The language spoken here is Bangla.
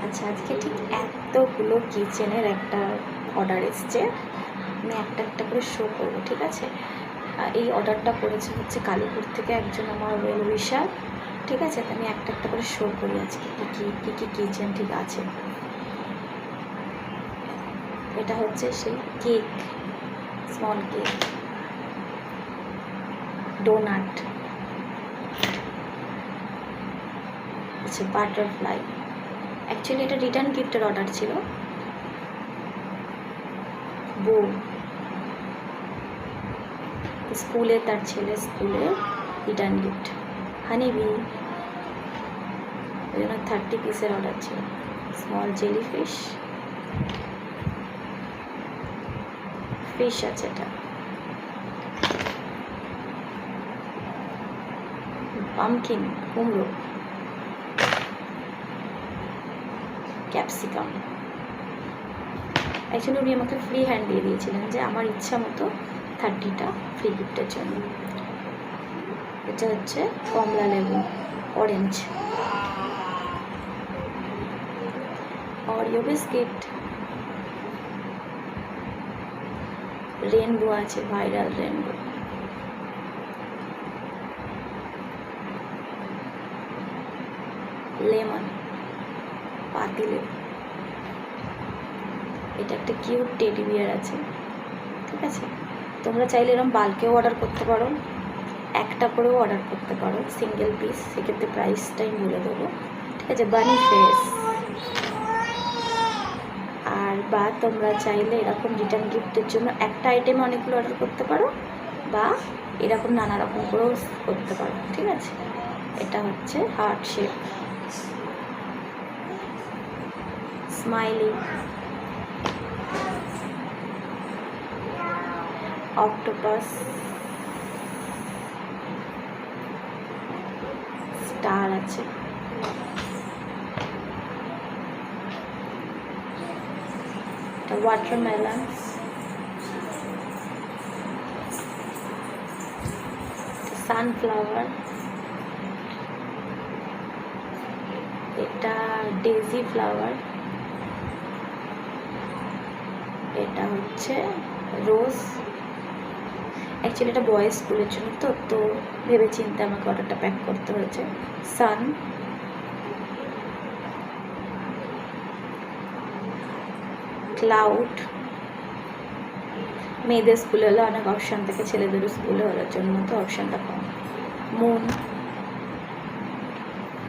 আচ্ছা, আজকে ঠিক এতগুলো কিচেনের একটা অর্ডার এসছে। আমি একটা একটা করে শো করবো, ঠিক আছে? এই অর্ডারটা করেছে হচ্ছে কালীপুর থেকে একজন আমার ওয়েল উইশার, ঠিক আছে? তো আমি একটা একটা করে শো করি আজকে কী কী কিচেন ঠিক আছে। এটা হচ্ছে সেই কেক, স্মল কেক, ডোনাট, আচ্ছা বাটারফ্লাই। অ্যাকচুয়ালি এটা রিটার্ন গিফটের অর্ডার ছিল। বউ স্কুলে, তার ছেলে স্কুলে রিটার্ন গিফট। হানিবি, ওই জন্য 30 পিসের অর্ডার ছিল। স্মল জেলি ফিশ, ফিশ আছে এটা। পামকিন, কুমড়ো, ক্যাপসিকাম। অ্যাকচুয়ালি উনি আমাকে ফ্রি হ্যান্ড দিয়ে দিয়েছিলেন, যে আমার ইচ্ছা মতো 30টা ফ্রি গিফটের জন্য। এটা হচ্ছে কমলা লেবু, অরেঞ্জ, অরিও বিস্কিট, রেনবো আছে, ভাইরাল রেনবো, লেমন, পাতিলেবু। এটা একটা কিউট টেডি বিয়ার আছে, ঠিক আছে? তোমরা চাইলে এরকম বাল্কেও অর্ডার করতে পারো, একটা করেও অর্ডার করতে পারো সিঙ্গেল পিস, সেক্ষেত্রে প্রাইসটাই বলে দেবো, ঠিক আছে? বানি ফেস। আর বা তোমরা চাইলে এরকম রিটার্ন গিফটের জন্য একটা আইটেমে অনেকগুলো অর্ডার করতে পারো, বা এরকম নানা রকম করেও করতে পারো, ঠিক আছে? এটা হচ্ছে heart shape, smiley, octopus, star আছে, ওয়াটারমেলন, সানফ্লাওয়ার, এটা ডেজি ফ্লাওয়ার, এটা হচ্ছে রোজ। অ্যাকচুয়ালি এটা বয়েজ স্কুলের জন্য, তো ভেবে চিন্তে আমাকে অর্ডারটা প্যাক করতে হয়েছে। সান, ক্লাউড, মেয়েদের স্কুলে হলে অনেক অপশান থাকে, ছেলেদেরও স্কুলে হওয়ার জন্য তো অপশানটা কম। মুন,